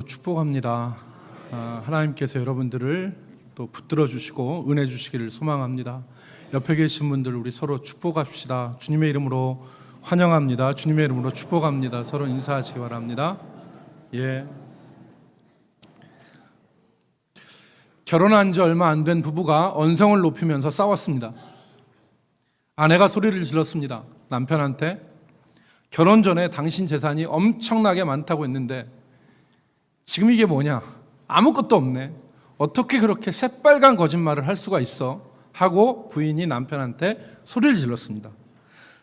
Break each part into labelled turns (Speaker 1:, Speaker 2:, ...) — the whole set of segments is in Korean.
Speaker 1: 축복합니다. 하나님께서 여러분들을 또 붙들어 주시고 은혜 주시기를 소망합니다. 옆에 계신 분들 우리 서로 축복합시다. 주님의 이름으로 환영합니다. 주님의 이름으로 축복합니다. 서로 인사하시기 바랍니다. 결혼한 지 얼마 안 된 부부가 언성을 높이면서 싸웠습니다. 아내가 소리를 질렀습니다. 남편한테 결혼 전에 당신 재산이 엄청나게 많다고 했는데 지금 이게 뭐냐? 아무것도 없네. 어떻게 그렇게 새빨간 거짓말을 할 수가 있어? 하고 부인이 남편한테 소리를 질렀습니다.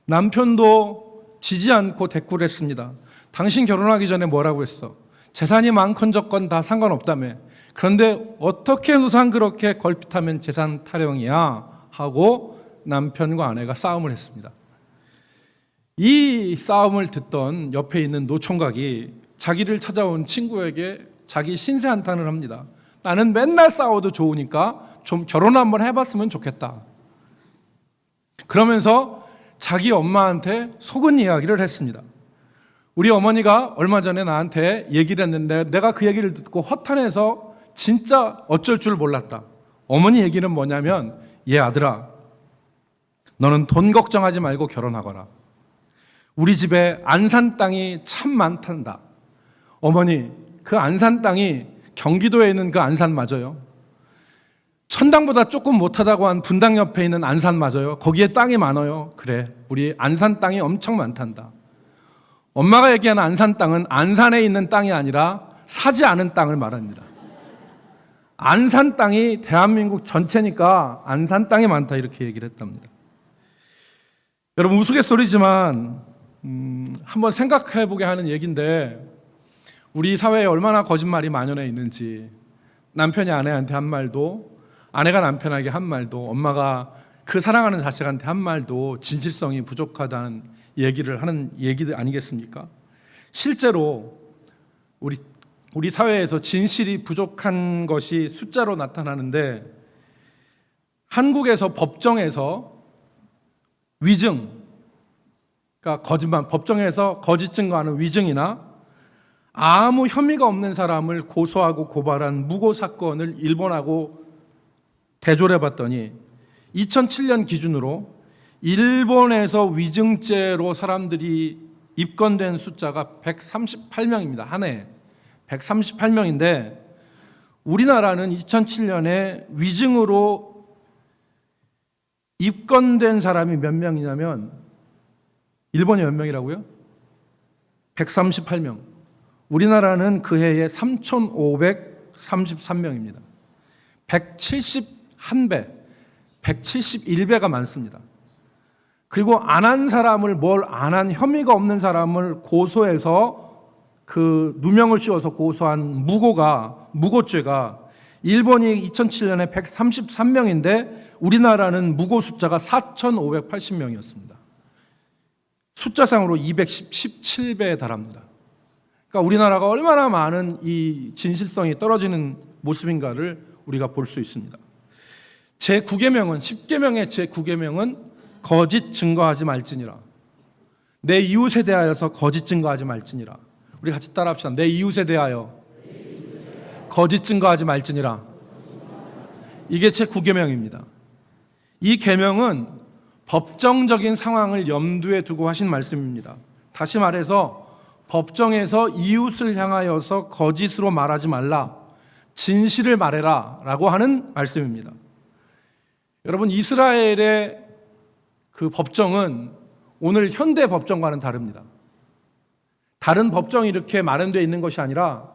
Speaker 1: 남편도 지지 않고 대꾸를 했습니다. 당신 결혼하기 전에 뭐라고 했어? 재산이 많건적건 다 상관없다며. 그런데 어떻게 우선 그렇게 걸핏하면 재산 타령이야? 하고 남편과 아내가 싸움을 했습니다. 이 싸움을 듣던 옆에 있는 노총각이 자기를 찾아온 친구에게 자기 신세 한탄을 합니다. 나는 맨날 싸워도 좋으니까 좀 결혼 한번 해봤으면 좋겠다. 그러면서 자기 엄마한테 속은 이야기를 했습니다. 우리 어머니가 얼마 전에 나한테 얘기를 했는데 내가 그 얘기를 듣고 허탄해서 진짜 어쩔 줄 몰랐다. 어머니 얘기는 뭐냐면, 얘 아들아, 너는 돈 걱정하지 말고 결혼하거라. 우리 집에 안산 땅이 참 많단다. 어머니, 그 안산 땅이 경기도에 있는 그 안산 맞아요? 천당보다 조금 못하다고 한 분당 옆에 있는 안산 맞아요? 거기에 땅이 많아요. 그래, 우리 안산 땅이 엄청 많단다. 엄마가 얘기하는 안산 땅은 안산에 있는 땅이 아니라 사지 않은 땅을 말합니다. 안산 땅이 대한민국 전체니까 안산 땅이 많다, 이렇게 얘기를 했답니다. 여러분, 우스갯소리지만 한번 생각해보게 하는 얘기인데, 우리 사회에 얼마나 거짓말이 만연해 있는지, 남편이 아내한테 한 말도, 아내가 남편에게 한 말도, 엄마가 그 사랑하는 자식한테 한 말도 진실성이 부족하다는 얘기를 하는 얘기들 아니겠습니까? 실제로 우리 사회에서 진실이 부족한 것이 숫자로 나타나는데, 한국에서 법정에서 위증, 그러니까 거짓말, 법정에서 거짓 증거하는 위증이나 아무 혐의가 없는 사람을 고소하고 고발한 무고 사건을 일본하고 대조를 해봤더니 2007년 기준으로 일본에서 위증죄로 사람들이 입건된 숫자가 138명입니다. 한 해에 138명인데 우리나라는 2007년에 위증으로 입건된 사람이 몇 명이냐면, 일본이 몇 명이라고요? 138명. 우리나라는 그 해에 3,533명입니다. 171배, 171배가 많습니다. 그리고 안 한 사람을, 뭘 안 한 혐의가 없는 사람을 고소해서 그 누명을 씌워서 고소한 무고죄가 일본이 2007년에 133명인데 우리나라는 무고 숫자가 4,580명이었습니다. 숫자상으로 217배에 달합니다. 그러니까 우리나라가 얼마나 많은 이 진실성이 떨어지는 모습인가를 우리가 볼 수 있습니다. 제9계명은, 10계명의 제9계명은 거짓 증거하지 말지니라. 내 이웃에 대하여서 거짓 증거하지 말지니라. 우리 같이 따라합시다. 내 이웃에 대하여 거짓 증거하지 말지니라. 이게 제9계명입니다. 이 계명은 법정적인 상황을 염두에 두고 하신 말씀입니다. 다시 말해서 법정에서 이웃을 향하여서 거짓으로 말하지 말라, 진실을 말해라 라고 하는 말씀입니다. 여러분, 이스라엘의 그 법정은 오늘 현대 법정과는 다릅니다. 다른 법정이 이렇게 마련되어 있는 것이 아니라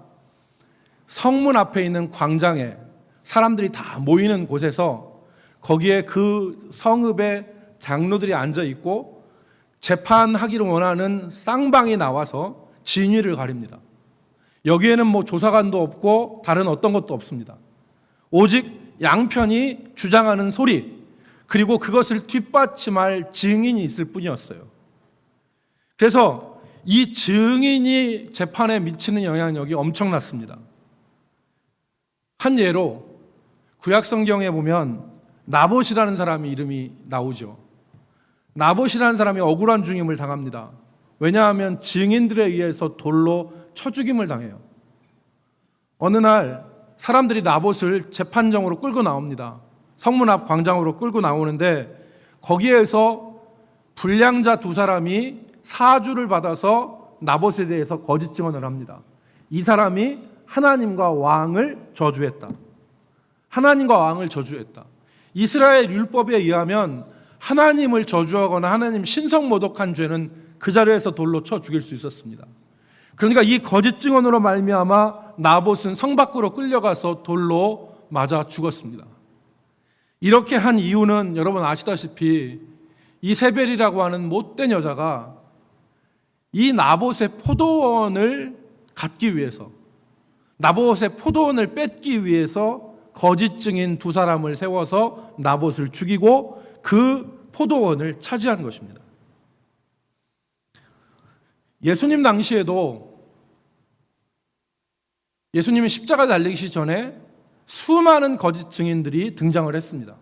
Speaker 1: 성문 앞에 있는 광장에 사람들이 다 모이는 곳에서 거기에 그 성읍의 장로들이 앉아 있고 재판하기를 원하는 쌍방이 나와서 진위를 가립니다. 여기에는 뭐 조사관도 없고 다른 어떤 것도 없습니다. 오직 양편이 주장하는 소리, 그리고 그것을 뒷받침할 증인이 있을 뿐이었어요. 그래서 이 증인이 재판에 미치는 영향력이 엄청났습니다. 한 예로 구약성경에 보면 나봇이라는 사람이 이름이 나오죠. 나봇이라는 사람이 억울한 죽임을 당합니다. 왜냐하면 증인들에 의해서 돌로 쳐 죽임을 당해요. 어느 날 사람들이 나봇을 재판정으로 끌고 나옵니다. 성문 앞 광장으로 끌고 나오는데 거기에서 불량자 두 사람이 사주를 받아서 나봇에 대해서 거짓 증언을 합니다. 이 사람이 하나님과 왕을 저주했다. 하나님과 왕을 저주했다. 이스라엘 율법에 의하면 하나님을 저주하거나 하나님 신성 모독한 죄는 그 자리에서 돌로 쳐 죽일 수 있었습니다. 그러니까 이 거짓 증언으로 말미암아 나봇은 성 밖으로 끌려가서 돌로 맞아 죽었습니다. 이렇게 한 이유는 여러분 아시다시피 이세벨이라고 하는 못된 여자가 이 나봇의 포도원을 갖기 위해서, 나봇의 포도원을 뺏기 위해서 거짓 증인 두 사람을 세워서 나봇을 죽이고 그 포도원을 차지한 것입니다. 예수님 당시에도 예수님이 십자가 달리기 전에 수많은 거짓 증인들이 등장을 했습니다.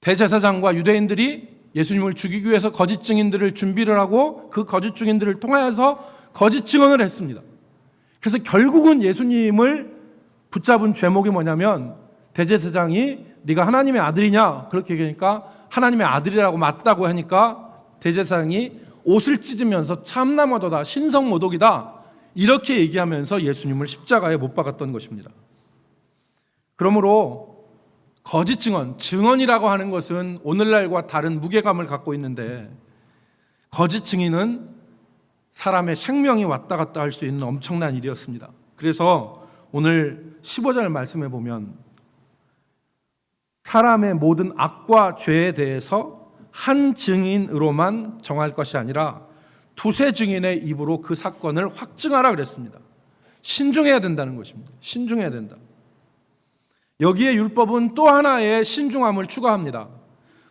Speaker 1: 대제사장과 유대인들이 예수님을 죽이기 위해서 거짓 증인들을 준비를 하고 그 거짓 증인들을 통하여서 거짓 증언을 했습니다. 그래서 결국은 예수님을 붙잡은 죄목이 뭐냐면 대제사장이 네가 하나님의 아들이냐 그렇게 얘기하니까 하나님의 아들이라고 맞다고 하니까 대제사장이 옷을 찢으면서 참나무도다 신성모독이다 이렇게 얘기하면서 예수님을 십자가에 못 박았던 것입니다. 그러므로 거짓 증언이라고 하는 것은 오늘날과 다른 무게감을 갖고 있는데 거짓 증인은 사람의 생명이 왔다 갔다 할 수 있는 엄청난 일이었습니다. 그래서 오늘 15절 말씀해 보면 사람의 모든 악과 죄에 대해서 한 증인으로만 정할 것이 아니라 두세 증인의 입으로 그 사건을 확증하라 그랬습니다. 신중해야 된다는 것입니다. 신중해야 된다. 여기에 율법은 또 하나의 신중함을 추가합니다.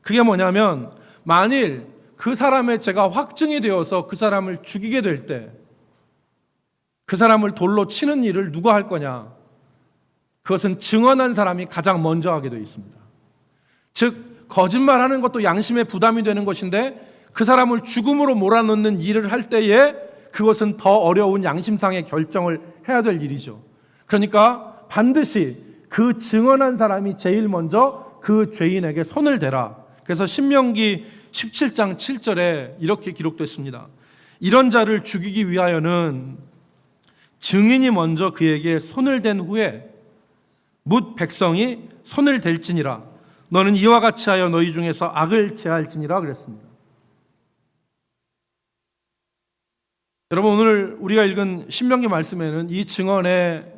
Speaker 1: 그게 뭐냐면 만일 그 사람의 죄가 확증이 되어서 그 사람을 죽이게 될 때 그 사람을 돌로 치는 일을 누가 할 거냐? 그것은 증언한 사람이 가장 먼저 하게 되어 있습니다. 즉 거짓말하는 것도 양심의 부담이 되는 것인데 그 사람을 죽음으로 몰아넣는 일을 할 때에 그것은 더 어려운 양심상의 결정을 해야 될 일이죠. 그러니까 반드시 그 증언한 사람이 제일 먼저 그 죄인에게 손을 대라. 그래서 신명기 17장 7절에 이렇게 기록됐습니다. 이런 자를 죽이기 위하여는 증인이 먼저 그에게 손을 댄 후에 뭇 백성이 손을 댈지니라. 너는 이와 같이 하여 너희 중에서 악을 제할지니라 그랬습니다. 여러분 오늘 우리가 읽은 신명기 말씀에는 이 증언의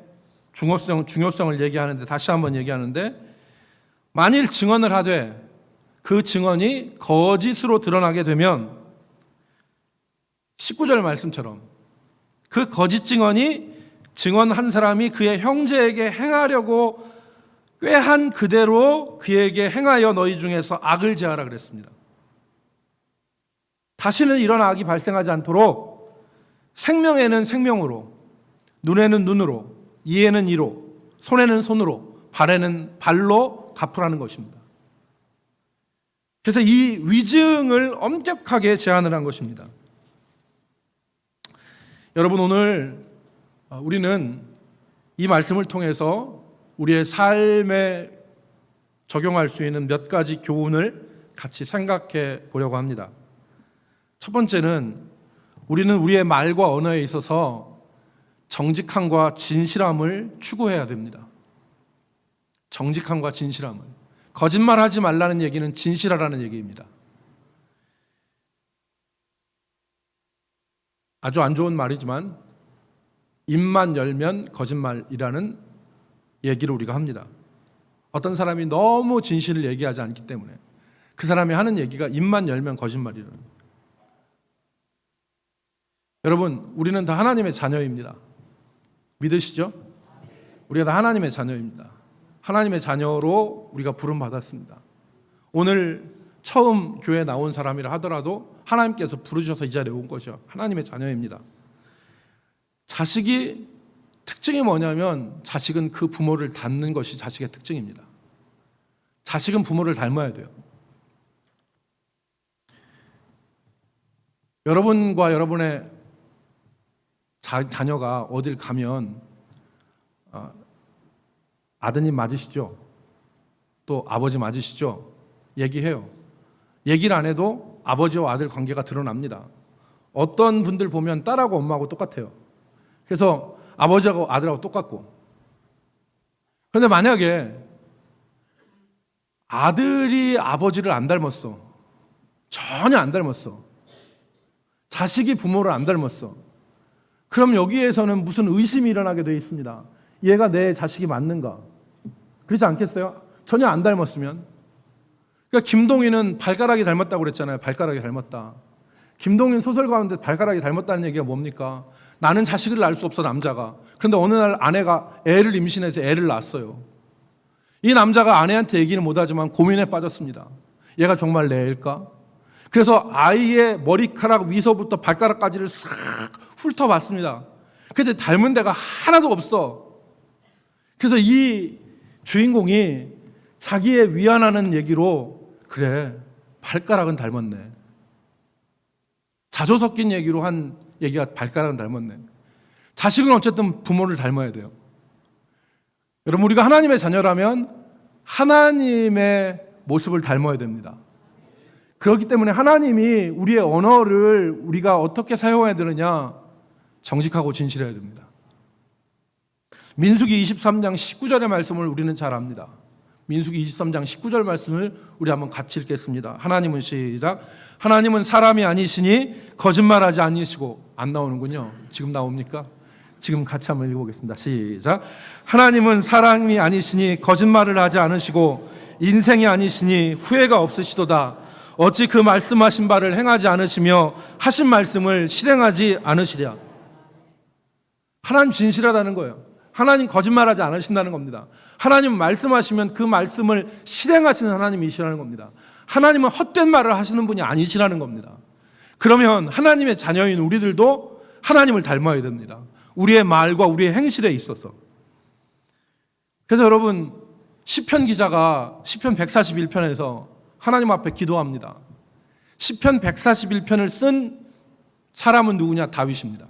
Speaker 1: 중요성을 얘기하는데 다시 한번 얘기하는데 만일 증언을 하되 그 증언이 거짓으로 드러나게 되면 19절 말씀처럼 그 거짓 증언이 증언한 사람이 그의 형제에게 행하려고 꾀한 그대로 그에게 행하여 너희 중에서 악을 제하라 그랬습니다. 다시는 이런 악이 발생하지 않도록 생명에는 생명으로, 눈에는 눈으로, 이에는 이로, 손에는 손으로, 발에는 발로 갚으라는 것입니다. 그래서 이 위증을 엄격하게 제한을 한 것입니다. 여러분 오늘 우리는 이 말씀을 통해서 우리의 삶에 적용할 수 있는 몇 가지 교훈을 같이 생각해 보려고 합니다. 첫 번째는 우리는 우리의 말과 언어에 있어서 정직함과 진실함을 추구해야 됩니다. 정직함과 진실함을. 거짓말하지 말라는 얘기는 진실하라는 얘기입니다. 아주 안 좋은 말이지만 입만 열면 거짓말이라는 얘기를 우리가 합니다. 어떤 사람이 너무 진실을 얘기하지 않기 때문에 그 사람이 하는 얘기가 입만 열면 거짓말이라는 거예요. 여러분 우리는 다 하나님의 자녀입니다. 믿으시죠? 우리가 다 하나님의 자녀입니다. 하나님의 자녀로 우리가 부름받았습니다. 오늘 처음 교회에 나온 사람이라 하더라도 하나님께서 부르셔서 이 자리에 온 것이요 하나님의 자녀입니다. 자식이 특징이 뭐냐면 자식은 그 부모를 닮는 것이 자식의 특징입니다. 자식은 부모를 닮아야 돼요. 여러분과 여러분의 자녀가 어딜 가면 아드님 맞으시죠? 또 아버지 맞으시죠? 얘기해요. 얘기를 안 해도 아버지와 아들 관계가 드러납니다. 어떤 분들 보면 딸하고 엄마하고 똑같아요. 그래서 아버지하고 아들하고 똑같고. 그런데 만약에 아들이 아버지를 안 닮았어. 전혀 안 닮았어. 자식이 부모를 안 닮았어. 그럼 여기에서는 무슨 의심이 일어나게 되어 있습니다. 얘가 내 자식이 맞는가? 그렇지 않겠어요? 전혀 안 닮았으면. 그러니까 김동희는 발가락이 닮았다고 그랬잖아요. 발가락이 닮았다. 김동인 소설 가운데 발가락이 닮았다는 얘기가 뭡니까? 나는 자식을 낳을 수 없어, 남자가. 그런데 어느 날 아내가 애를 임신해서 애를 낳았어요. 이 남자가 아내한테 얘기는 못하지만 고민에 빠졌습니다. 얘가 정말 내 애일까? 그래서 아이의 머리카락 위서부터 발가락까지를 싹 훑어봤습니다. 근데 닮은 데가 하나도 없어. 그래서 이 주인공이 자기의 위안하는 얘기로, 그래, 발가락은 닮았네. 자조 섞인 얘기로 한 얘기가 발가락은 닮았네. 자식은 어쨌든 부모를 닮아야 돼요. 여러분, 우리가 하나님의 자녀라면 하나님의 모습을 닮아야 됩니다. 그렇기 때문에 하나님이 우리의 언어를 우리가 어떻게 사용해야 되느냐, 정직하고 진실해야 됩니다. 민수기 23장 19절의 말씀을 우리는 잘 압니다. 민수기 23장 19절 말씀을 우리 한번 같이 읽겠습니다. 하나님은 시작. 하나님은 사람이 아니시니 거짓말하지 아니시고. 안 나오는군요. 지금 나옵니까? 지금 같이 한번 읽어보겠습니다. 시작. 하나님은 사람이 아니시니 거짓말을 하지 않으시고 인생이 아니시니 후회가 없으시도다. 어찌 그 말씀하신 바를 행하지 않으시며 하신 말씀을 실행하지 않으시랴. 하나님 진실하다는 거예요. 하나님 거짓말하지 않으신다는 겁니다. 하나님 말씀하시면 그 말씀을 실행하시는 하나님이시라는 겁니다. 하나님은 헛된 말을 하시는 분이 아니시라는 겁니다. 그러면 하나님의 자녀인 우리들도 하나님을 닮아야 됩니다. 우리의 말과 우리의 행실에 있어서. 그래서 여러분, 시편 기자가 시편 141편에서 하나님 앞에 기도합니다. 시편 141편을 쓴 사람은 누구냐? 다윗입니다.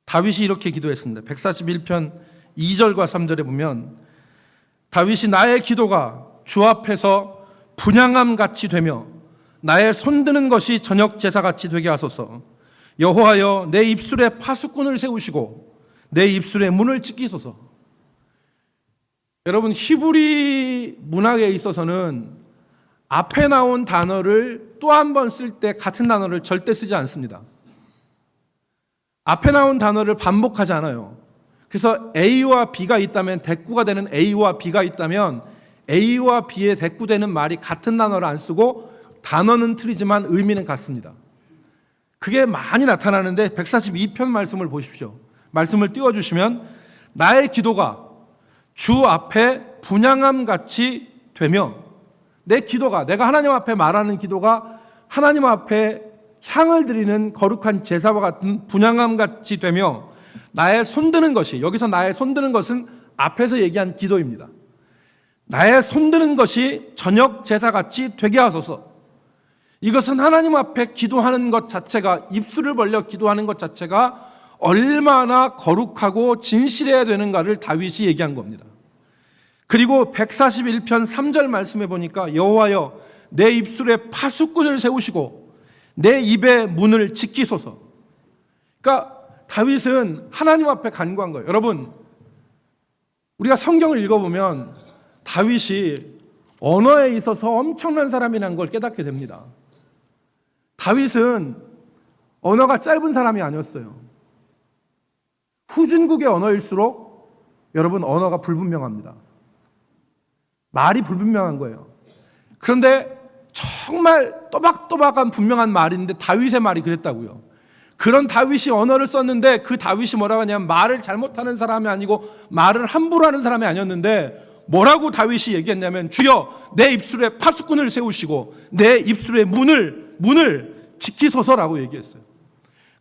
Speaker 1: 다윗이 이렇게 기도했습니다. 141편 2절과 3절에 보면 다윗이 나의 기도가 주 앞에서 분향함같이 되며 나의 손드는 것이 저녁 제사같이 되게 하소서. 여호와여, 내 입술에 파수꾼을 세우시고 내 입술에 문을 지키소서. 여러분, 히브리 문학에 있어서는 앞에 나온 단어를 또 한 번 쓸 때 같은 단어를 절대 쓰지 않습니다. 앞에 나온 단어를 반복하지 않아요. 그래서 A와 B가 있다면, 대꾸가 되는 A와 B가 있다면 A와 B에 대꾸되는 말이 같은 단어를 안 쓰고 단어는 틀리지만 의미는 같습니다. 그게 많이 나타나는데 142편 말씀을 보십시오. 말씀을 띄워주시면 나의 기도가 주 앞에 분향함같이 되며, 내 기도가, 내가 하나님 앞에 말하는 기도가 하나님 앞에 향을 드리는 거룩한 제사와 같은 분향함같이 되며 나의 손드는 것이, 여기서 나의 손드는 것은 앞에서 얘기한 기도입니다. 나의 손드는 것이 저녁 제사같이 되게 하소서. 이것은 하나님 앞에 기도하는 것 자체가, 입술을 벌려 기도하는 것 자체가 얼마나 거룩하고 진실해야 되는가를 다윗이 얘기한 겁니다. 그리고 141편 3절 말씀해 보니까 여호와여, 내 입술에 파수꾼을 세우시고 내 입의 문을 지키소서. 그러니까 다윗은 하나님 앞에 간구한 거예요. 여러분, 우리가 성경을 읽어보면 다윗이 언어에 있어서 엄청난 사람이라는 걸 깨닫게 됩니다. 다윗은 언어가 짧은 사람이 아니었어요. 후진국의 언어일수록 여러분, 언어가 불분명합니다. 말이 불분명한 거예요. 그런데 정말 또박또박한 분명한 말인데 다윗의 말이 그랬다고요. 그런 다윗이 언어를 썼는데 그 다윗이 뭐라고 하냐면 말을 잘못하는 사람이 아니고 말을 함부로 하는 사람이 아니었는데 뭐라고 다윗이 얘기했냐면 주여, 내 입술에 파수꾼을 세우시고 내 입술에 문을 지키소서라고 얘기했어요.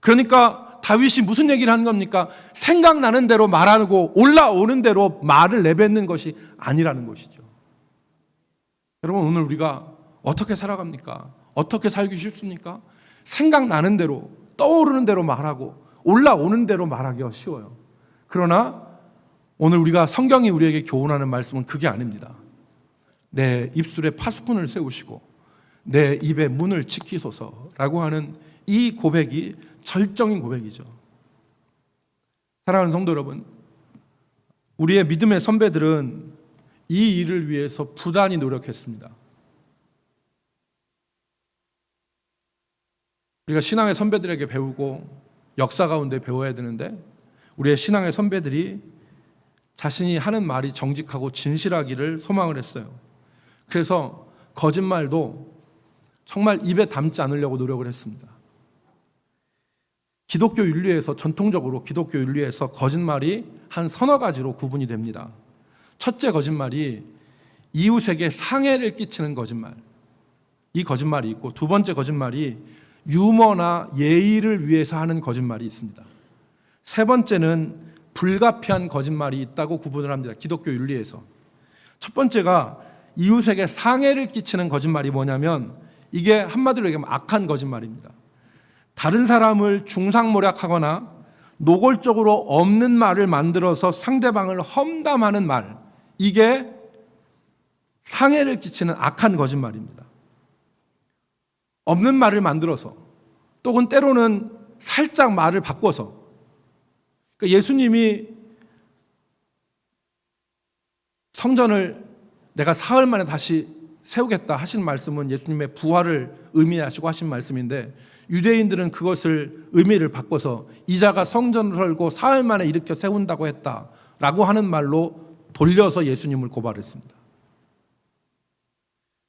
Speaker 1: 그러니까 다윗이 무슨 얘기를 하는 겁니까? 생각나는 대로 말하고 올라오는 대로 말을 내뱉는 것이 아니라는 것이죠. 여러분, 오늘 우리가 어떻게 살아갑니까? 어떻게 살기 쉽습니까? 생각나는 대로, 떠오르는 대로 말하고 올라오는 대로 말하기가 쉬워요. 그러나 오늘 우리가 성경이 우리에게 교훈하는 말씀은 그게 아닙니다. 내 입술에 파수꾼을 세우시고 내 입의 문을 지키소서라고 하는 이 고백이 절정인 고백이죠. 사랑하는 성도 여러분, 우리의 믿음의 선배들은 이 일을 위해서 부단히 노력했습니다. 우리가 신앙의 선배들에게 배우고 역사 가운데 배워야 되는데 우리의 신앙의 선배들이 자신이 하는 말이 정직하고 진실하기를 소망을 했어요. 그래서 거짓말도 정말 입에 담지 않으려고 노력을 했습니다. 기독교 윤리에서 전통적으로 기독교 윤리에서 거짓말이 한 서너 가지로 구분이 됩니다. 첫째 거짓말이 이웃에게 상해를 끼치는 거짓말, 이 거짓말이 있고, 두 번째 거짓말이 유머나 예의를 위해서 하는 거짓말이 있습니다. 세 번째는 불가피한 거짓말이 있다고 구분을 합니다. 기독교 윤리에서. 첫 번째가 이웃에게 상해를 끼치는 거짓말이 뭐냐면 이게 한마디로 얘기하면 악한 거짓말입니다. 다른 사람을 중상모략하거나 노골적으로 없는 말을 만들어서 상대방을 험담하는 말, 이게 상해를 끼치는 악한 거짓말입니다. 없는 말을 만들어서 또는 때로는 살짝 말을 바꿔서, 그러니까 예수님이 성전을 내가 사흘 만에 다시 세우겠다 하신 말씀은 예수님의 부활을 의미하시고 하신 말씀인데, 유대인들은 그것을 의미를 바꿔서 이자가 성전을 설고 사흘 만에 일으켜 세운다고 했다라고 하는 말로 돌려서 예수님을 고발했습니다.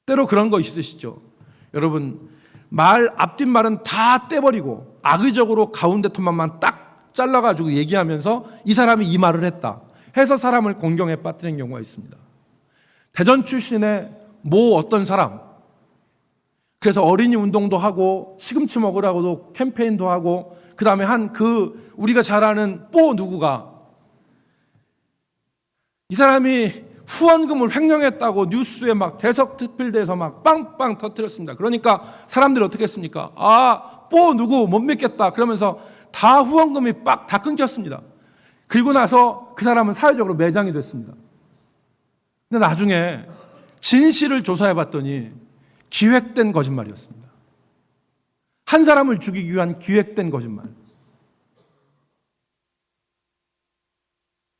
Speaker 1: 때로 그런 거 있으시죠? 여러분, 말 앞뒷말은 다 떼버리고 악의적으로 가운데 톤만 딱 잘라가지고 얘기하면서 이 사람이 이 말을 했다 해서 사람을 공경에 빠뜨리는 경우가 있습니다. 대전 출신의 모 어떤 사람, 그래서 어린이 운동도 하고 시금치 먹으라고도 캠페인도 하고, 그 다음에 우리가 잘 아는 뽀 누구가 이 사람이 후원금을 횡령했다고 뉴스에 막 대석특필돼서 막 빵빵 터뜨렸습니다. 그러니까 사람들이 어떻게 했습니까? 뽀 누구 못 믿겠다 그러면서 다 후원금이 빡 다 끊겼습니다. 그리고 나서 그 사람은 사회적으로 매장이 됐습니다. 근데 나중에 진실을 조사해 봤더니 기획된 거짓말이었습니다. 한 사람을 죽이기 위한 기획된 거짓말.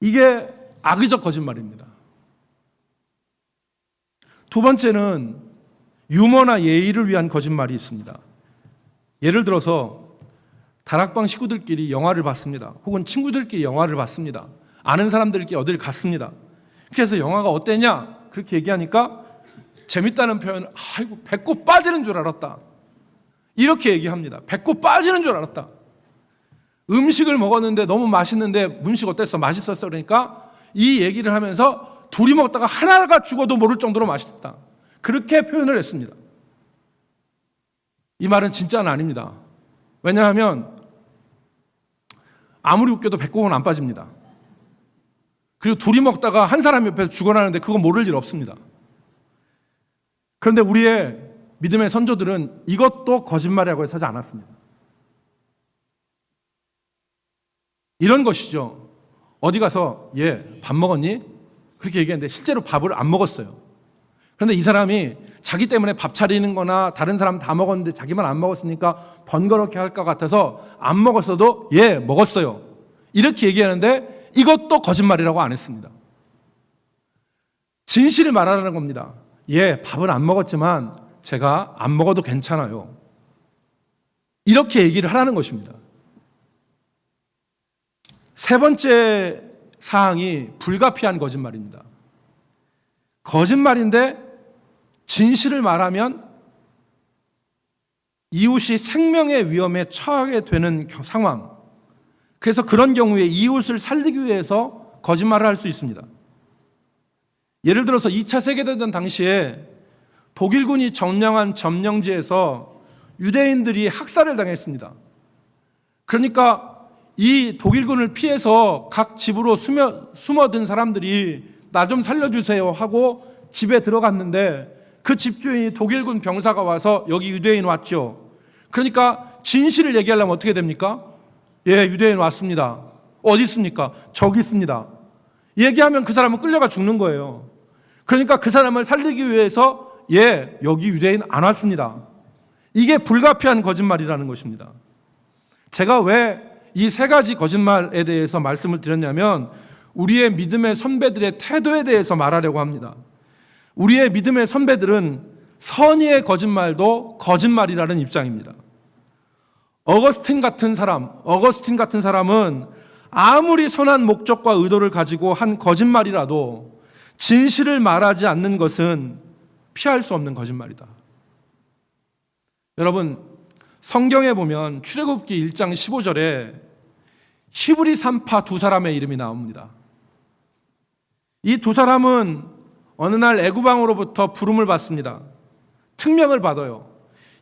Speaker 1: 이게 악의적 거짓말입니다. 두 번째는 유머나 예의를 위한 거짓말이 있습니다. 예를 들어서 다락방 식구들끼리 영화를 봤습니다. 혹은 친구들끼리 영화를 봤습니다. 아는 사람들끼리 어딜 갔습니다. 그래서 영화가 어땠냐? 그렇게 얘기하니까 재밌다는 표현은 아이고 배꼽 빠지는 줄 알았다. 이렇게 얘기합니다. 배꼽 빠지는 줄 알았다. 음식을 먹었는데 너무 맛있는데 음식 어땠어? 맛있었어? 그러니까 이 얘기를 하면서 둘이 먹다가 하나가 죽어도 모를 정도로 맛있었다. 그렇게 표현을 했습니다. 이 말은 진짜는 아닙니다. 왜냐하면 아무리 웃겨도 배꼽은 안 빠집니다. 그리고 둘이 먹다가 한 사람 옆에서 죽어나는데 그거 모를 일 없습니다. 그런데 우리의 믿음의 선조들은 이것도 거짓말이라고 해서 하지 않았습니다. 이런 것이죠. 어디 가서 밥 먹었니? 그렇게 얘기했는데 실제로 밥을 안 먹었어요. 그런데 이 사람이 자기 때문에 밥 차리는 거나 다른 사람 다 먹었는데 자기만 안 먹었으니까 번거롭게 할 것 같아서 안 먹었어도 먹었어요. 이렇게 얘기하는데 이것도 거짓말이라고 안 했습니다. 진실을 말하라는 겁니다. 밥은 안 먹었지만 제가 안 먹어도 괜찮아요. 이렇게 얘기를 하라는 것입니다. 세 번째 사항이 불가피한 거짓말입니다. 거짓말인데 진실을 말하면 이웃이 생명의 위험에 처하게 되는 상황. 그래서 그런 경우에 이웃을 살리기 위해서 거짓말을 할 수 있습니다. 예를 들어서 2차 세계대전 당시에 독일군이 점령한 점령지에서 유대인들이 학살을 당했습니다. 그러니까 이 독일군을 피해서 각 집으로 숨어든 사람들이 나 좀 살려주세요 하고 집에 들어갔는데 그 집주인이 독일군 병사가 와서 여기 유대인 왔죠. 그러니까 진실을 얘기하려면 어떻게 됩니까? 예, 유대인 왔습니다. 어디 있습니까? 저기 있습니다. 얘기하면 그 사람은 끌려가 죽는 거예요. 그러니까 그 사람을 살리기 위해서 예, 여기 유대인 안 왔습니다. 이게 불가피한 거짓말이라는 것입니다. 제가 왜 이 세 가지 거짓말에 대해서 말씀을 드렸냐면 우리의 믿음의 선배들의 태도에 대해서 말하려고 합니다. 우리의 믿음의 선배들은 선의의 거짓말도 거짓말이라는 입장입니다. 어거스틴 같은 사람은 아무리 선한 목적과 의도를 가지고 한 거짓말이라도 진실을 말하지 않는 것은 피할 수 없는 거짓말이다. 여러분, 성경에 보면 출애굽기 1장 15절에 히브리 산파 두 사람의 이름이 나옵니다. 이 두 사람은 어느 날 애굽왕으로부터 부름을 받습니다. 특명을 받아요.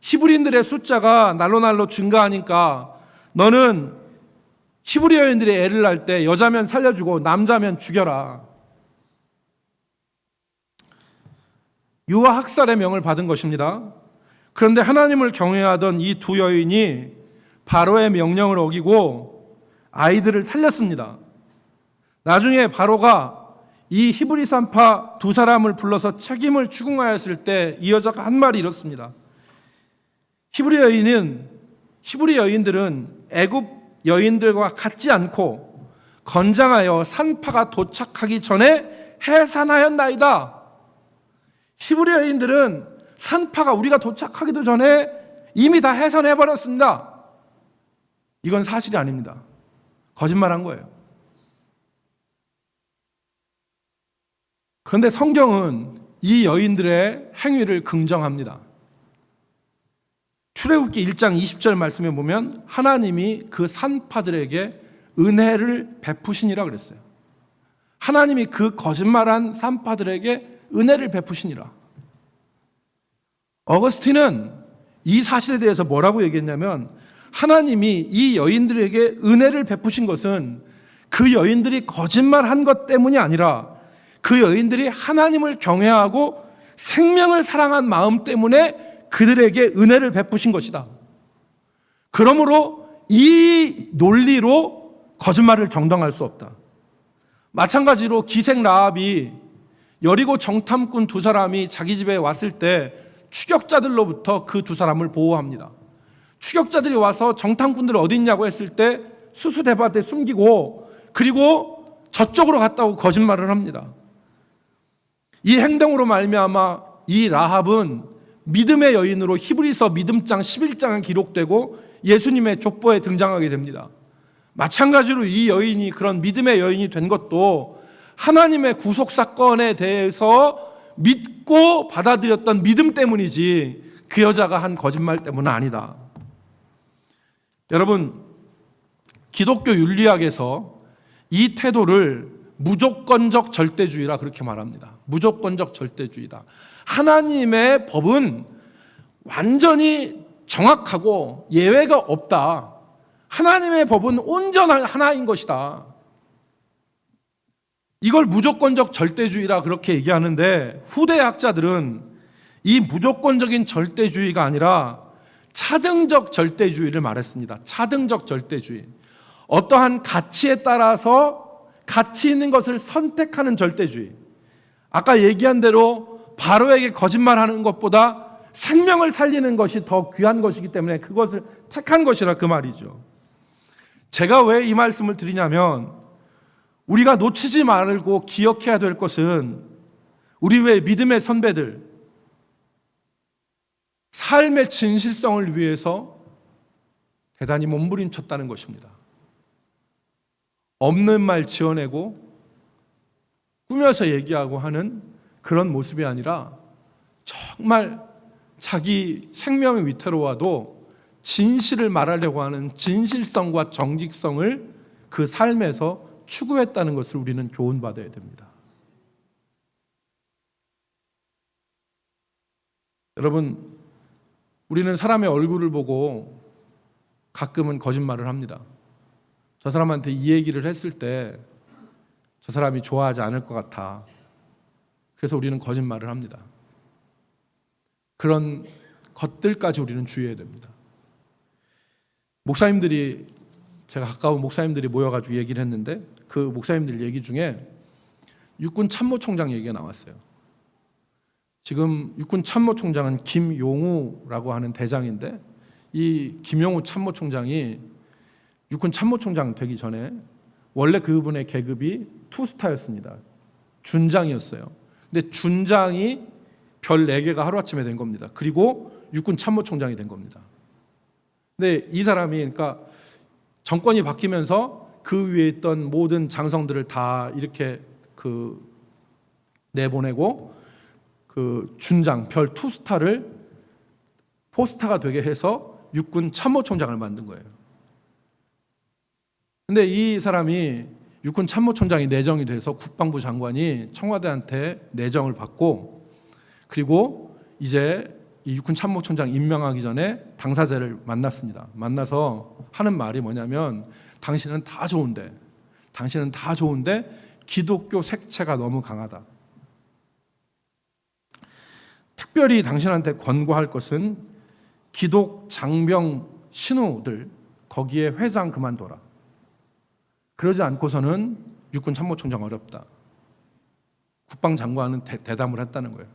Speaker 1: 히브리인들의 숫자가 날로 증가하니까 너는 히브리 여인들이 애를 낳을 때 여자면 살려주고 남자면 죽여라. 유아 학살의 명을 받은 것입니다. 그런데 하나님을 경외하던 이 두 여인이 바로의 명령을 어기고 아이들을 살렸습니다. 나중에 바로가 이 히브리 산파 두 사람을 불러서 책임을 추궁하였을 때 이 여자가 한 말이 이렇습니다. 히브리 여인들은 애굽 여인들과 같지 않고 건장하여 산파가 도착하기 전에 해산하였나이다. 히브리 여인들은 산파가 우리가 도착하기도 전에 이미 다 해산해버렸습니다. 이건 사실이 아닙니다. 거짓말한 거예요. 그런데 성경은 이 여인들의 행위를 긍정합니다. 출애굽기 1장 20절 말씀에 보면 하나님이 그 산파들에게 은혜를 베푸시니라 그랬어요. 하나님이 그 거짓말한 산파들에게 은혜를 베푸시니라. 어거스틴은 이 사실에 대해서 뭐라고 얘기했냐면 하나님이 이 여인들에게 은혜를 베푸신 것은 그 여인들이 거짓말한 것 때문이 아니라 그 여인들이 하나님을 경외하고 생명을 사랑한 마음 때문에 그들에게 은혜를 베푸신 것이다. 그러므로 이 논리로 거짓말을 정당할 수 없다. 마찬가지로 기생 라합이 여리고 정탐꾼 두 사람이 자기 집에 왔을 때 추격자들로부터 그 두 사람을 보호합니다. 추격자들이 와서 정탐꾼들 어디 있냐고 했을 때 수수대밭에 숨기고 그리고 저쪽으로 갔다고 거짓말을 합니다. 이 행동으로 말미암아 이 라합은 믿음의 여인으로 히브리서 믿음장 11장에 기록되고 예수님의 족보에 등장하게 됩니다. 마찬가지로 이 여인이 그런 믿음의 여인이 된 것도 하나님의 구속 사건에 대해서 믿고 받아들였던 믿음 때문이지 그 여자가 한 거짓말 때문은 아니다. 여러분, 기독교 윤리학에서 이 태도를 무조건적 절대주의라 그렇게 말합니다. 무조건적 절대주의다. 하나님의 법은 완전히 정확하고 예외가 없다. 하나님의 법은 온전한 하나인 것이다. 이걸 무조건적 절대주의라 그렇게 얘기하는데 후대 학자들은 이 무조건적인 절대주의가 아니라 차등적 절대주의를 말했습니다. 차등적 절대주의. 어떠한 가치에 따라서 가치 있는 것을 선택하는 절대주의. 아까 얘기한 대로 바로에게 거짓말하는 것보다 생명을 살리는 것이 더 귀한 것이기 때문에 그것을 택한 것이라 그 말이죠. 제가 왜 이 말씀을 드리냐면 우리가 놓치지 말고 기억해야 될 것은 우리 외 믿음의 선배들 삶의 진실성을 위해서 대단히 몸부림쳤다는 것입니다. 없는 말 지어내고 꾸며서 얘기하고 하는 그런 모습이 아니라 정말 자기 생명이 위태로워도 진실을 말하려고 하는 진실성과 정직성을 그 삶에서 추구했다는 것을 우리는 교훈받아야 됩니다. 여러분, 우리는 사람의 얼굴을 보고 가끔은 거짓말을 합니다. 저 사람한테 이 얘기를 했을 때 저 사람이 좋아하지 않을 것 같아. 그래서 우리는 거짓말을 합니다. 그런 것들까지 우리는 주의해야 됩니다. 목사님들이 제가 가까운 목사님들이 모여가지고 얘기를 했는데 그 목사님들 얘기 중에 육군 참모총장 얘기가 나왔어요. 지금 육군 참모총장은 김용우라고 하는 대장인데 이 김용우 참모총장이 육군 참모총장 되기 전에 원래 그분의 계급이 투스타였습니다. 준장이었어요. 근데 준장이 별 4개가 하루아침에 된 겁니다. 그리고 육군 참모총장이 된 겁니다. 근데 이 사람이 그러니까 정권이 바뀌면서 그 위에 있던 모든 장성들을 다 이렇게 내보내고 그 준장 별 투스타를 포스타가 되게 해서 육군 참모총장을 만든 거예요. 근데 이 사람이 육군 참모총장이 내정이 돼서 국방부 장관이 청와대한테 내정을 받고 그리고 이제 이 육군 참모총장 임명하기 전에 당사자를 만났습니다. 만나서 하는 말이 뭐냐면 당신은 다 좋은데 기독교 색채가 너무 강하다. 특별히 당신한테 권고할 것은 기독 장병 신우들 거기에 회장 그만둬라. 그러지 않고서는 육군 참모총장 어렵다. 국방장관은 대담을 했다는 거예요.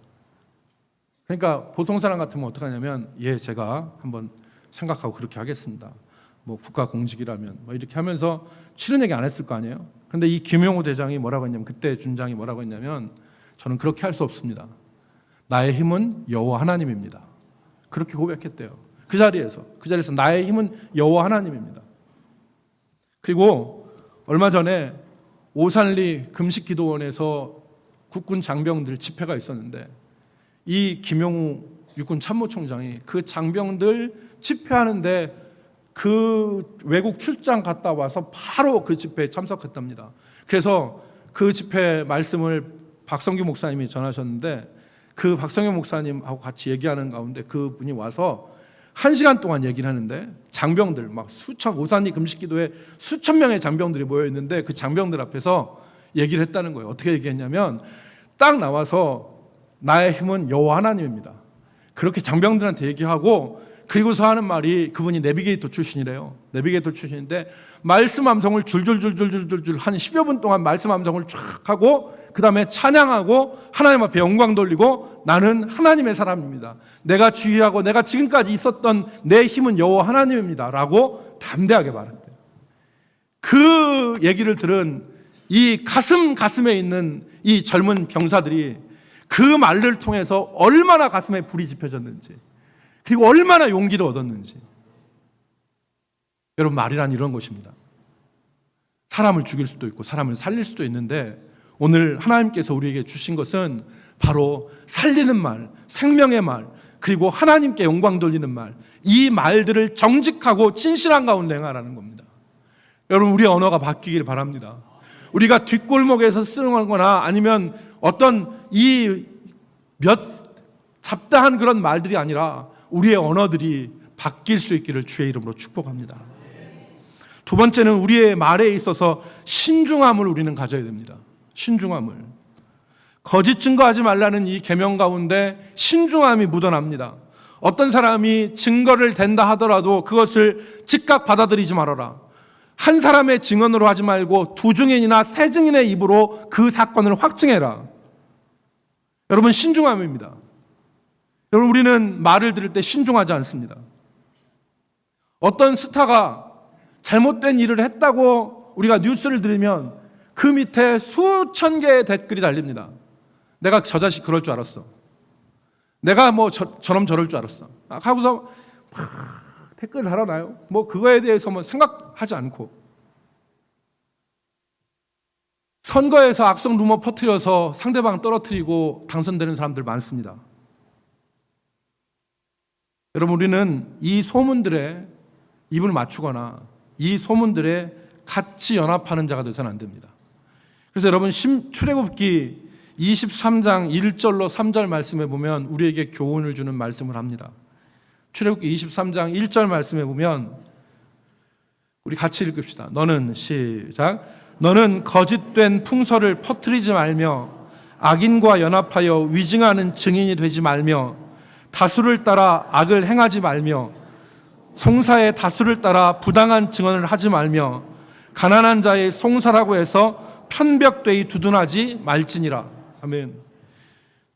Speaker 1: 그러니까 보통 사람 같으면 어떻게 하냐면 제가 한번 생각하고 그렇게 하겠습니다. 뭐 국가공직이라면 뭐 이렇게 하면서 싫은 얘기 안 했을 거 아니에요. 그런데 이 김용우 대장이 뭐라고 했냐면 그때 준장이 뭐라고 했냐면 저는 그렇게 할 수 없습니다. 나의 힘은 여호와 하나님입니다. 그렇게 고백했대요. 그 자리에서 나의 힘은 여호와 하나님입니다. 그리고 얼마 전에 오산리 금식기도원에서 국군 장병들 집회가 있었는데 이 김용우 육군 참모총장이 그 장병들 집회하는데 그 외국 출장 갔다 와서 바로 그 집회에 참석했답니다. 그래서 그 집회 말씀을 박성규 목사님이 전하셨는데 그 박성규 목사님하고 같이 얘기하는 가운데 그분이 와서 1시간 동안 얘기를 하는데 장병들 막 오산리 금식기도에 수천 명의 장병들이 모여 있는데 그 장병들 앞에서 얘기를 했다는 거예요. 어떻게 얘기했냐면 딱 나와서 나의 힘은 여호와 하나님입니다. 그렇게 장병들한테 얘기하고 그리고서 하는 말이 그분이 내비게이터 출신이래요. 내비게이터 출신인데 말씀 암송을 줄줄줄줄줄줄 한 10여 분 동안 말씀 암송을 쫙 하고 그 다음에 찬양하고 하나님 앞에 영광 돌리고 나는 하나님의 사람입니다. 내가 주의하고 내가 지금까지 있었던 내 힘은 여호와 하나님입니다. 라고 담대하게 말한대요. 그 얘기를 들은 이 가슴에 있는 이 젊은 병사들이 그 말을 통해서 얼마나 가슴에 불이 지펴졌는지 그리고 얼마나 용기를 얻었는지. 여러분 말이란 이런 것입니다. 사람을 죽일 수도 있고 사람을 살릴 수도 있는데 오늘 하나님께서 우리에게 주신 것은 바로 살리는 말, 생명의 말, 그리고 하나님께 영광 돌리는 말, 이 말들을 정직하고 진실한 가운데 행하라는 겁니다. 여러분 우리의 언어가 바뀌길 바랍니다. 우리가 뒷골목에서 쓰는 거나 아니면 어떤 잡다한 그런 말들이 아니라 우리의 언어들이 바뀔 수 있기를 주의 이름으로 축복합니다. 두 번째는 우리의 말에 있어서 신중함을 우리는 가져야 됩니다. 신중함을. 거짓 증거하지 말라는 이 계명 가운데 신중함이 묻어납니다. 어떤 사람이 증거를 댄다 하더라도 그것을 즉각 받아들이지 말아라. 한 사람의 증언으로 하지 말고 2증인이나 3증인의 입으로 그 사건을 확증해라. 여러분 신중함입니다. 여러분 우리는 말을 들을 때 신중하지 않습니다. 어떤 스타가 잘못된 일을 했다고 우리가 뉴스를 들으면 그 밑에 수천 개의 댓글이 달립니다. 내가 저 자식 그럴 줄 알았어. 내가 뭐 저럼 저럴 줄 알았어. 하고서 막 댓글 달아놔요. 뭐 그거에 대해서 뭐 생각하지 않고 선거에서 악성 루머 퍼뜨려서 상대방 떨어뜨리고 당선되는 사람들 많습니다. 여러분 우리는 이 소문들에 입을 맞추거나 이 소문들에 같이 연합하는 자가 되서는 안 됩니다. 그래서 여러분 출애굽기 23장 1절로 3절 말씀에 보면 우리에게 교훈을 주는 말씀을 합니다. 출애굽기 23장 1절 말씀에 보면 우리 같이 읽읍시다. 시작. 너는 거짓된 풍설을 퍼뜨리지 말며 악인과 연합하여 위증하는 증인이 되지 말며 다수를 따라 악을 행하지 말며 송사의 다수를 따라 부당한 증언을 하지 말며 가난한 자의 송사라고 해서 편벽되이 두둔하지 말지니라. 아멘.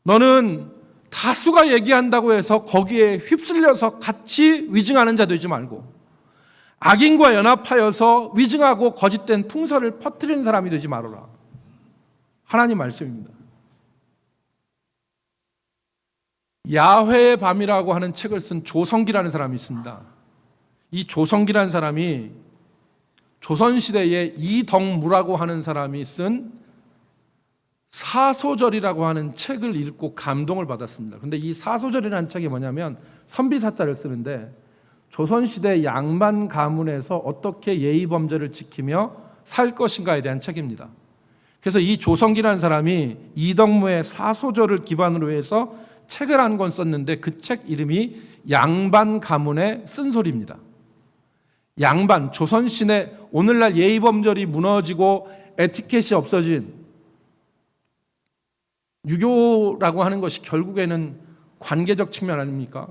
Speaker 1: 너는 다수가 얘기한다고 해서 거기에 휩쓸려서 같이 위증하는 자 되지 말고 악인과 연합하여서 위증하고 거짓된 풍설을 퍼뜨리는 사람이 되지 말아라. 하나님 말씀입니다. 야훼의 밤이라고 하는 책을 쓴 조성기라는 사람이 있습니다. 이 조성기라는 사람이 조선시대에 이덕무라고 하는 사람이 쓴 사소절이라고 하는 책을 읽고 감동을 받았습니다. 그런데 이 사소절이라는 책이 뭐냐면 선비사자를 쓰는데 조선시대 양반 가문에서 어떻게 예의범절을 지키며 살 것인가에 대한 책입니다. 그래서 이 조성기라는 사람이 이덕무의 사소절을 기반으로 해서 책을 한 권 썼는데 그 책 이름이 양반 가문의 쓴소리입니다. 양반, 조선시대 오늘날 예의범절이 무너지고 에티켓이 없어진 유교라고 하는 것이 결국에는 관계적 측면 아닙니까?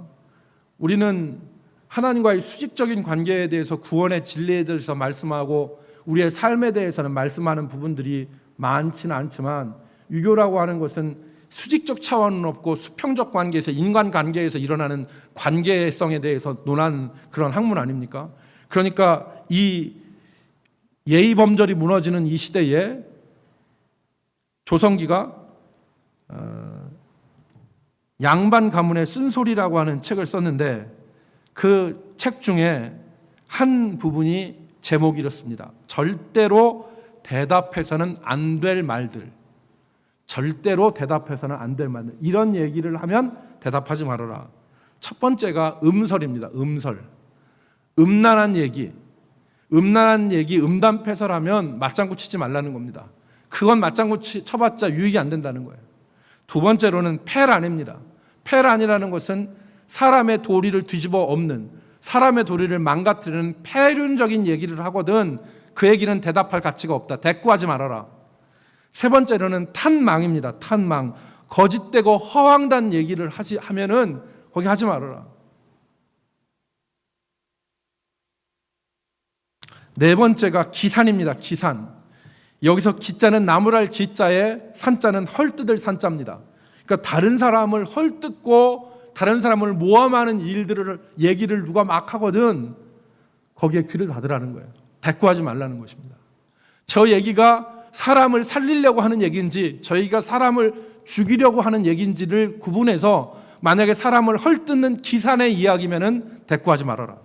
Speaker 1: 우리는 하나님과의 수직적인 관계에 대해서 구원의 진리에 대해서 말씀하고 우리의 삶에 대해서는 말씀하는 부분들이 많지는 않지만 유교라고 하는 것은 수직적 차원은 없고 수평적 관계에서 인간관계에서 일어나는 관계성에 대해서 논한 그런 학문 아닙니까? 그러니까 이 예의범절이 무너지는 이 시대에 조성기가 양반 가문의 쓴소리라고 하는 책을 썼는데 그 책 중에 한 부분이 제목이 이렇습니다. 절대로 대답해서는 안 될 말들. 절대로 대답해서는 안 될 말들. 이런 얘기를 하면 대답하지 말아라. 첫 번째가 음설입니다. 음설. 음란한 얘기, 음담패설하면 맞장구 치지 말라는 겁니다. 그건 맞장구 쳐봤자 유익이 안 된다는 거예요. 두 번째로는 패란입니다. 패란이라는 것은 사람의 도리를 뒤집어 엎는, 사람의 도리를 망가뜨리는 패륜적인 얘기를 하거든 그 얘기는 대답할 가치가 없다. 대꾸하지 말아라. 세 번째로는 탄망입니다. 탄망. 거짓되고 허황된 얘기를 하면은 거기 하지 말아라. 네 번째가 기산입니다. 기산. 여기서 기자는 나무랄 기자에 산자는 헐뜯을 산자입니다. 그러니까 다른 사람을 헐뜯고 다른 사람을 모함하는 얘기를 누가 막 하거든 거기에 귀를 닫으라는 거예요. 대꾸하지 말라는 것입니다. 저 얘기가 사람을 살리려고 하는 얘기인지 저희가 사람을 죽이려고 하는 얘기인지를 구분해서 만약에 사람을 헐뜯는 기산의 이야기면은 대꾸하지 말아라.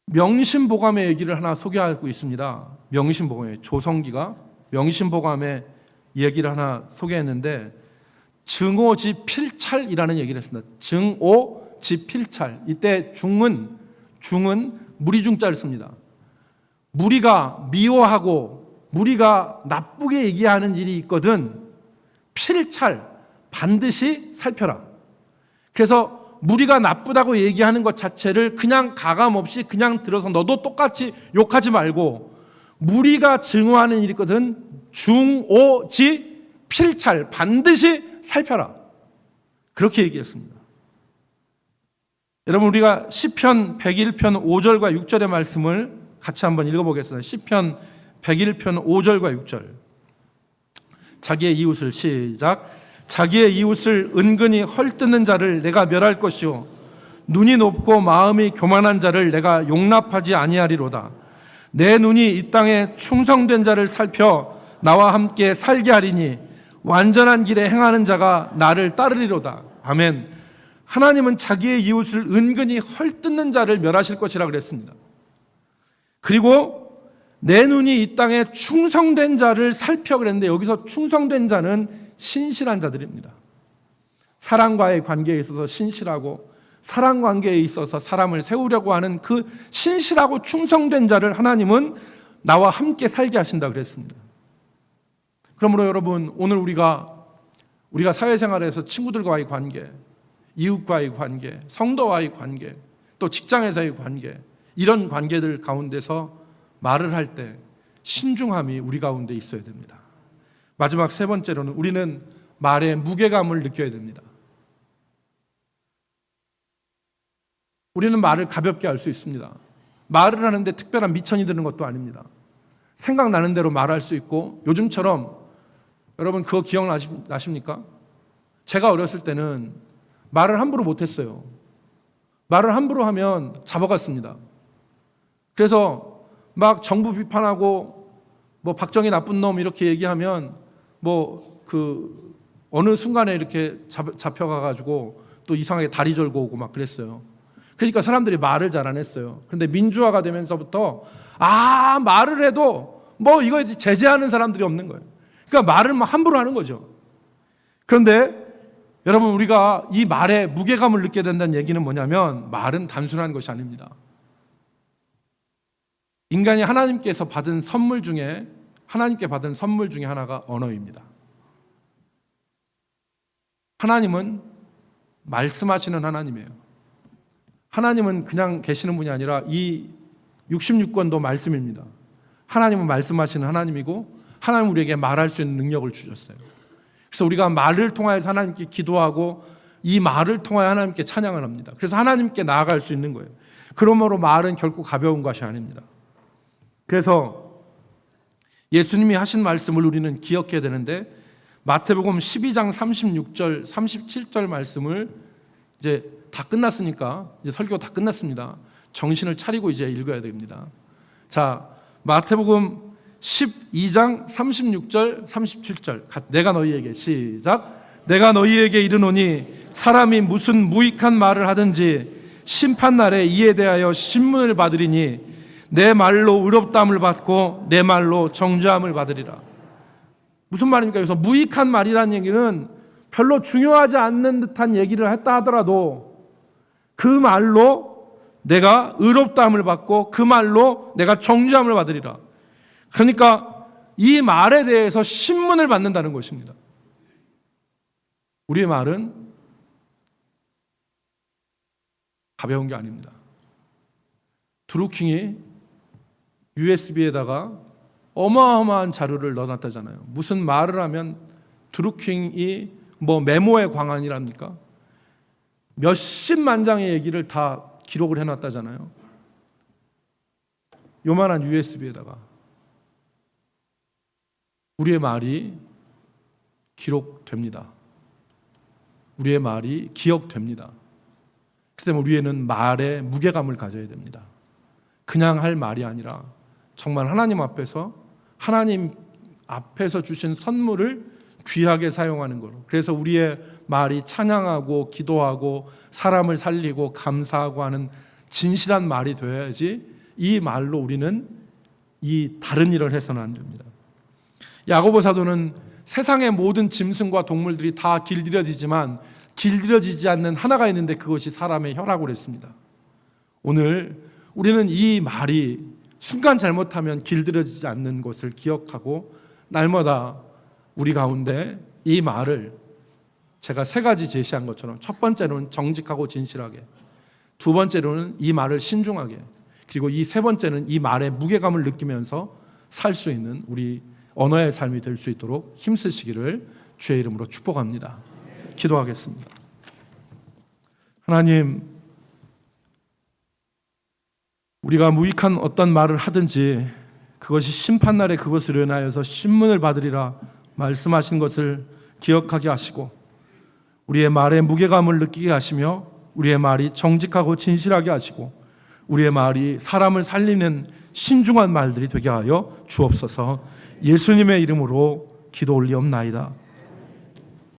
Speaker 1: 명심보감의 얘기를 하나 소개하고 있습니다. 명심보감의 조성기가 명심보감의 얘기를 하나 소개했는데 증오지필찰이라는 얘기를 했습니다. 증오지필찰. 이때 중은 무리중자를 씁니다. 무리가 미워하고 무리가 나쁘게 얘기하는 일이 있거든 필찰 반드시 살펴라. 그래서 무리가 나쁘다고 얘기하는 것 자체를 그냥 가감없이 그냥 들어서 너도 똑같이 욕하지 말고 무리가 증오하는 일이 있거든 중오지 필찰 반드시 살펴라. 그렇게 얘기했습니다. 여러분 우리가 시편 101편 5절과 6절의 말씀을 같이 한번 읽어보겠습니다. 시편 101편 5절과 6절. 자기의 이웃을 시작. 자기의 이웃을 은근히 헐뜯는 자를 내가 멸할 것이요 눈이 높고 마음이 교만한 자를 내가 용납하지 아니하리로다. 내 눈이 이 땅에 충성된 자를 살펴 나와 함께 살게 하리니 완전한 길에 행하는 자가 나를 따르리로다. 아멘. 하나님은 자기의 이웃을 은근히 헐뜯는 자를 멸하실 것이라 그랬습니다. 그리고 내 눈이 이 땅에 충성된 자를 살펴 그랬는데 여기서 충성된 자는 신실한 자들입니다. 사랑과의 관계에 있어서 신실하고 사랑 관계에 있어서 사람을 세우려고 하는 그 신실하고 충성된 자를 하나님은 나와 함께 살게 하신다 그랬습니다. 그러므로 여러분 오늘 우리가 사회생활에서 친구들과의 관계, 이웃과의 관계, 성도와의 관계, 또 직장에서의 관계 이런 관계들 가운데서 말을 할 때 신중함이 우리 가운데 있어야 됩니다. 마지막 세 번째로는 우리는 말의 무게감을 느껴야 됩니다. 우리는 말을 가볍게 할 수 있습니다. 말을 하는데 특별한 미천이 드는 것도 아닙니다. 생각나는 대로 말할 수 있고, 요즘처럼 여러분 그거 기억나십니까? 제가 어렸을 때는 말을 함부로 못했어요. 말을 함부로 하면 잡아갔습니다. 그래서 막 정부 비판하고 뭐 박정희 나쁜 놈 이렇게 얘기하면 뭐 그 어느 순간에 이렇게 잡혀가가지고 또 이상하게 다리 절고 오고 막 그랬어요. 그러니까 사람들이 말을 잘 안 했어요. 그런데 민주화가 되면서부터 말을 해도 뭐 이거 제재하는 사람들이 없는 거예요. 그러니까 말을 막 함부로 하는 거죠. 그런데 여러분, 우리가 이 말에 무게감을 느끼게 된다는 얘기는 뭐냐면, 말은 단순한 것이 아닙니다. 인간이 하나님께 받은 선물 중에 하나가 언어입니다. 하나님은 말씀하시는 하나님이에요. 하나님은 그냥 계시는 분이 아니라 이 66권도 말씀입니다. 하나님은 말씀하시는 하나님이고, 하나님은 우리에게 말할 수 있는 능력을 주셨어요. 그래서 우리가 말을 통하여서 하나님께 기도하고, 이 말을 통하여 하나님께 찬양을 합니다. 그래서 하나님께 나아갈 수 있는 거예요. 그러므로 말은 결코 가벼운 것이 아닙니다. 그래서 예수님이 하신 말씀을 우리는 기억해야 되는데, 마태복음 12장 36절, 37절 말씀을 이제 다 끝났으니까, 이제 설교 다 끝났습니다. 정신을 차리고 이제 읽어야 됩니다. 자, 마태복음 12장 36절, 37절. 내가 너희에게, 시작. 내가 너희에게 이르노니 사람이 무슨 무익한 말을 하든지 심판날에 이에 대하여 신문을 받으리니 내 말로 의롭다함을 받고 내 말로 정죄함을 받으리라. 무슨 말입니까? 그래서 무익한 말이라는 얘기는 별로 중요하지 않는 듯한 얘기를 했다 하더라도 그 말로 내가 의롭다함을 받고 그 말로 내가 정죄함을 받으리라. 그러니까 이 말에 대해서 신문을 받는다는 것입니다. 우리의 말은 가벼운 게 아닙니다. 드루킹이 USB에다가 어마어마한 자료를 넣어놨다잖아요. 무슨 말을 하면 드루킹이 뭐 메모의 광환이랍니까? 몇십만 장의 얘기를 다 기록을 해놨다잖아요. 요만한 USB에다가. 우리의 말이 기록됩니다. 우리의 말이 기억됩니다. 그렇기 때문에 우리에는 말에 무게감을 가져야 됩니다. 그냥 할 말이 아니라 정말 하나님 앞에서 주신 선물을 귀하게 사용하는 거로. 그래서 우리의 말이 찬양하고 기도하고 사람을 살리고 감사하고 하는 진실한 말이 되어야지, 이 말로 우리는 이 다른 일을 해서는 안 됩니다. 야고보 사도는 세상의 모든 짐승과 동물들이 다 길들여지지만 길들여지지 않는 하나가 있는데 그것이 사람의 혀라고 그랬습니다. 오늘 우리는 이 말이 순간 잘못하면 길들여지지 않는 것을 기억하고 날마다 우리 가운데 이 말을, 제가 3가지 제시한 것처럼, 첫 번째로는 정직하고 진실하게, 두 번째로는 이 말을 신중하게, 그리고 이 세 번째는 이 말의 무게감을 느끼면서 살 수 있는 우리 언어의 삶이 될 수 있도록 힘쓰시기를 주의 이름으로 축복합니다. 기도하겠습니다. 하나님, 우리가 무익한 어떤 말을 하든지 그것이 심판날에 그것을 인하여서 신문을 받으리라 말씀하신 것을 기억하게 하시고, 우리의 말에 무게감을 느끼게 하시며 우리의 말이 정직하고 진실하게 하시고 우리의 말이 사람을 살리는 신중한 말들이 되게 하여 주옵소서. 예수님의 이름으로 기도 올리옵나이다.